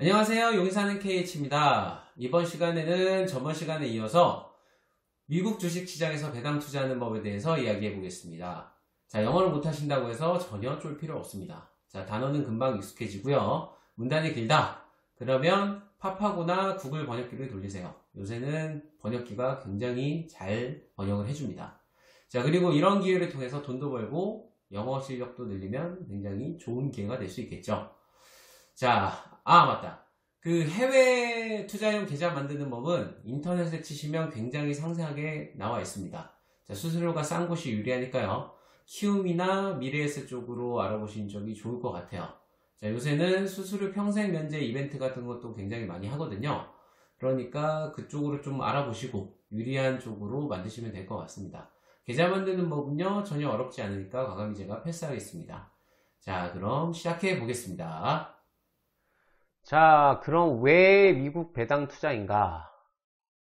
안녕하세요. 여기 사는 KH입니다. 이번 시간에는 저번 시간에 이어서 미국 주식시장에서 배당 투자하는 법에 대해서 이야기해 보겠습니다. 자, 영어를 못하신다고 해서 전혀 쫄 필요 없습니다. 자, 단어는 금방 익숙해지고요. 문단이 길다. 그러면 팝하고나 구글 번역기를 돌리세요. 요새는 번역기가 굉장히 잘 번역을 해줍니다. 자, 그리고 이런 기회를 통해서 돈도 벌고 영어 실력도 늘리면 굉장히 좋은 기회가 될 수 있겠죠. 자, 맞다. 그 해외 투자용 계좌 만드는 법은 인터넷에 치시면 굉장히 상세하게 나와 있습니다. 자, 수수료가 싼 곳이 유리하니까요. 키움이나 미래에셋 쪽으로 알아보신 적이 좋을 것 같아요. 자, 요새는 수수료 평생 면제 이벤트 같은 것도 굉장히 많이 하거든요. 그러니까 그쪽으로 좀 알아보시고 유리한 쪽으로 만드시면 될 것 같습니다. 계좌 만드는 법은요, 전혀 어렵지 않으니까 과감히 제가 패스하겠습니다. 자, 그럼 시작해 보겠습니다. 자, 그럼 왜 미국 배당 투자인가?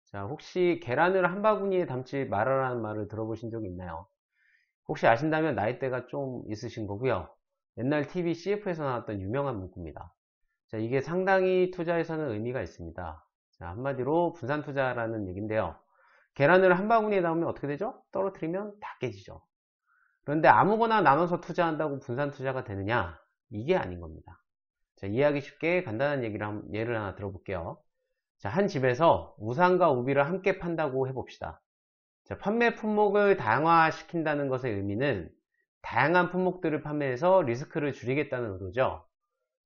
자, 혹시 계란을 한 바구니에 담지 말아라는 말을 들어보신 적 있나요? 혹시 아신다면 나이대가 좀 있으신 거고요. 옛날 TV CF에서 나왔던 유명한 문구입니다. 자, 이게 상당히 투자에서는 의미가 있습니다. 자, 한마디로 분산 투자라는 얘기인데요. 계란을 한 바구니에 담으면 어떻게 되죠? 떨어뜨리면 다 깨지죠. 그런데 아무거나 나눠서 투자한다고 분산 투자가 되느냐? 이게 아닌 겁니다. 자, 이해하기 쉽게 간단한 예를 하나 들어볼게요. 자, 한 집에서 우산과 우비를 함께 판다고 해봅시다. 자, 판매 품목을 다양화시킨다는 것의 의미는 다양한 품목들을 판매해서 리스크를 줄이겠다는 의도죠.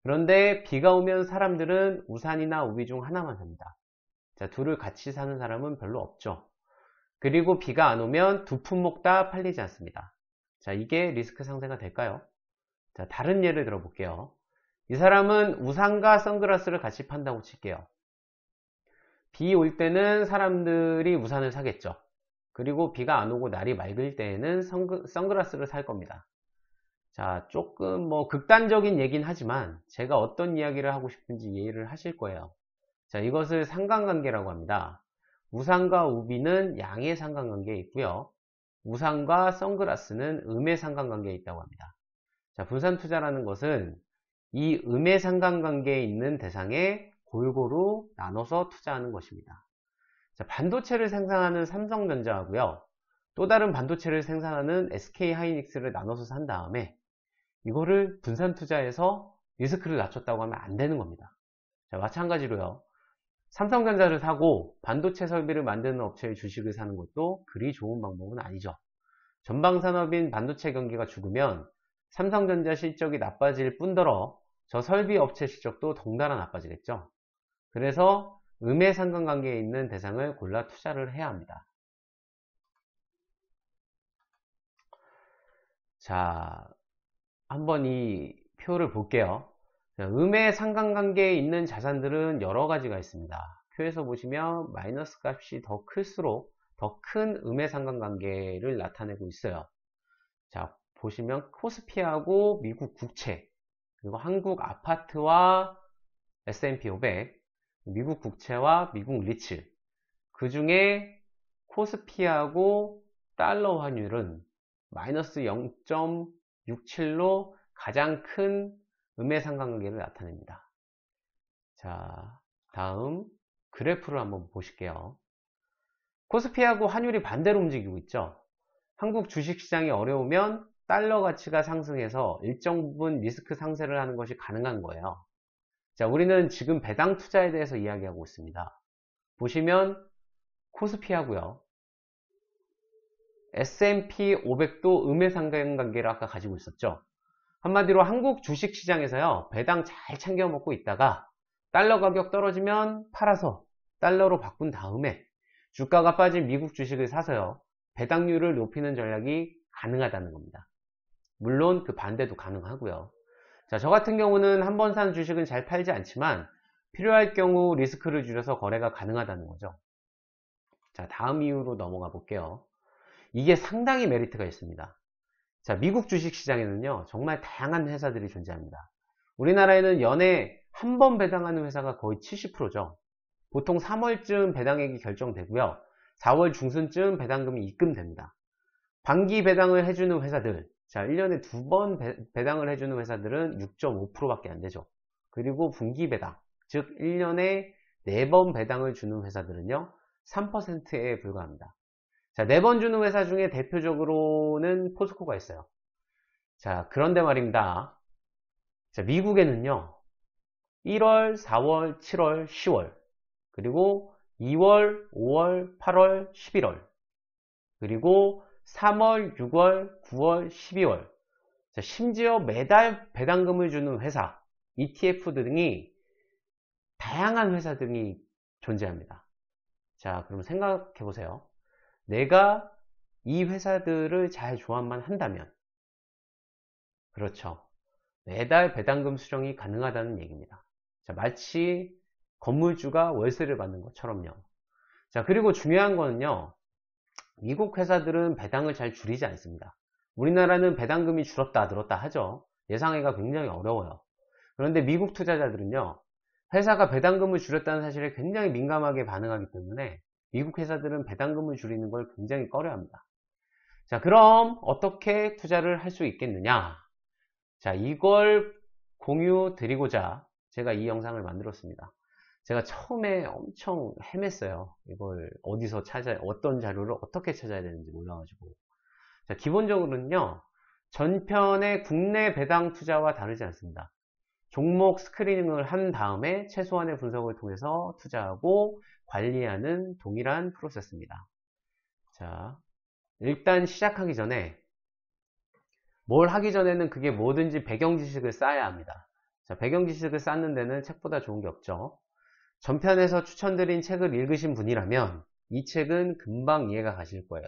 그런데 비가 오면 사람들은 우산이나 우비 중 하나만 삽니다. 자, 둘을 같이 사는 사람은 별로 없죠. 그리고 비가 안 오면 두 품목 다 팔리지 않습니다. 자, 이게 리스크 상쇄가 될까요? 자, 다른 예를 들어볼게요. 이 사람은 우산과 선글라스를 같이 판다고 칠게요. 비 올 때는 사람들이 우산을 사겠죠. 그리고 비가 안 오고 날이 맑을 때에는 선글라스를 살 겁니다. 자, 조금 극단적인 얘긴 하지만 제가 어떤 이야기를 하고 싶은지 이해를 하실 거예요. 자, 이것을 상관관계라고 합니다. 우산과 우비는 양의 상관관계에 있고요. 우산과 선글라스는 음의 상관관계에 있다고 합니다. 자, 분산 투자라는 것은 이 음의 상관관계에 있는 대상에 골고루 나눠서 투자하는 것입니다. 자, 반도체를 생산하는 삼성전자하고요. 또 다른 반도체를 생산하는 SK하이닉스를 나눠서 산 다음에 이거를 분산 투자해서 리스크를 낮췄다고 하면 안 되는 겁니다. 자, 마찬가지로요. 삼성전자를 사고 반도체 설비를 만드는 업체의 주식을 사는 것도 그리 좋은 방법은 아니죠. 전방산업인 반도체 경기가 죽으면 삼성전자 실적이 나빠질 뿐더러 저 설비 업체 실적도 덩달아 나빠지겠죠. 그래서 음의 상관관계에 있는 대상을 골라 투자를 해야 합니다. 자, 한번 이 표를 볼게요. 자, 음의 상관관계에 있는 자산들은 여러 가지가 있습니다. 표에서 보시면 마이너스 값이 더 클수록 더 큰 음의 상관관계를 나타내고 있어요. 자, 보시면 코스피하고 미국 국채, 그리고 한국 아파트와 S&P 500, 미국 국채와 미국 리츠, 그 중에 코스피하고 달러 환율은 마이너스 0.67로 가장 큰 음의 상관관계를 나타냅니다. 자, 다음 그래프를 한번 보실게요. 코스피하고 환율이 반대로 움직이고 있죠. 한국 주식시장이 어려우면 달러 가치가 상승해서 일정 부분 리스크 상쇄를 하는 것이 가능한 거예요. 자, 우리는 지금 배당 투자에 대해서 이야기하고 있습니다. 보시면 코스피하고요. S&P 500도 음의 상관관계를 아까 가지고 있었죠. 한마디로 한국 주식시장에서요. 배당 잘 챙겨 먹고 있다가 달러 가격 떨어지면 팔아서 달러로 바꾼 다음에 주가가 빠진 미국 주식을 사서요. 배당률을 높이는 전략이 가능하다는 겁니다. 물론 그 반대도 가능하고요. 자, 저 같은 경우는 한 번 산 주식은 잘 팔지 않지만 필요할 경우 리스크를 줄여서 거래가 가능하다는 거죠. 자, 다음 이유로 넘어가 볼게요. 이게 상당히 메리트가 있습니다. 자, 미국 주식시장에는요. 정말 다양한 회사들이 존재합니다. 우리나라에는 연에 한 번 배당하는 회사가 거의 70%죠. 보통 3월쯤 배당액이 결정되고요. 4월 중순쯤 배당금이 입금됩니다. 반기 배당을 해주는 회사들, 자, 1년에 두 번 배당을 해주는 회사들은 6.5%밖에 안 되죠. 그리고 분기 배당, 즉 1년에 4번 배당을 주는 회사들은요 3%에 불과합니다. 자, 4번 주는 회사 중에 대표적으로는 포스코가 있어요. 자, 그런데 말입니다. 자, 미국에는요 1월, 4월, 7월, 10월, 그리고 2월, 5월, 8월, 11월, 그리고 3월, 6월, 9월, 12월, 자, 심지어 매달 배당금을 주는 회사, ETF 등이 다양한 회사 등이 존재합니다. 자, 그럼 생각해 보세요. 내가 이 회사들을 잘 조합만 한다면, 그렇죠, 매달 배당금 수령이 가능하다는 얘기입니다. 자, 마치 건물주가 월세를 받는 것처럼요. 자, 그리고 중요한 거는요, 미국 회사들은 배당을 잘 줄이지 않습니다. 우리나라는 배당금이 줄었다 늘었다 하죠. 예상하기가 굉장히 어려워요. 그런데 미국 투자자들은요, 회사가 배당금을 줄였다는 사실에 굉장히 민감하게 반응하기 때문에 미국 회사들은 배당금을 줄이는 걸 굉장히 꺼려합니다. 자, 그럼 어떻게 투자를 할 수 있겠느냐? 자, 이걸 공유 드리고자 제가 이 영상을 만들었습니다. 제가 처음에 엄청 헤맸어요. 이걸 어디서 어떤 자료를 어떻게 찾아야 되는지 몰라가지고. 자, 기본적으로는요, 전편의 국내 배당 투자와 다르지 않습니다. 종목 스크리닝을 한 다음에 최소한의 분석을 통해서 투자하고 관리하는 동일한 프로세스입니다. 자, 일단 시작하기 전에 뭘 하기 전에는 그게 뭐든지 배경 지식을 쌓아야 합니다. 자, 배경 지식을 쌓는 데는 책보다 좋은 게 없죠. 전편에서 추천드린 책을 읽으신 분이라면 이 책은 금방 이해가 가실 거예요.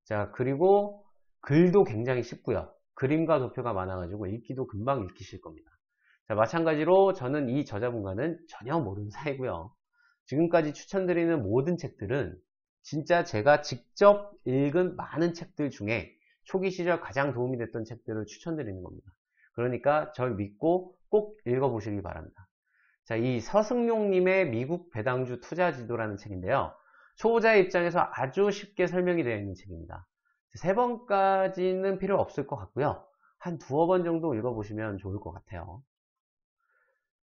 자, 그리고 글도 굉장히 쉽고요. 그림과 도표가 많아가지고 읽기도 금방 읽히실 겁니다. 자, 마찬가지로 저는 이 저자분과는 전혀 모르는 사이고요. 지금까지 추천드리는 모든 책들은 진짜 제가 직접 읽은 많은 책들 중에 초기 시절 가장 도움이 됐던 책들을 추천드리는 겁니다. 그러니까 절 믿고 꼭 읽어보시기 바랍니다. 자, 이 서승용님의 미국 배당주 투자 지도라는 책인데요. 초보자의 입장에서 아주 쉽게 설명이 되어 있는 책입니다. 3번까지는 필요 없을 것 같고요. 한 2-번 정도 읽어보시면 좋을 것 같아요.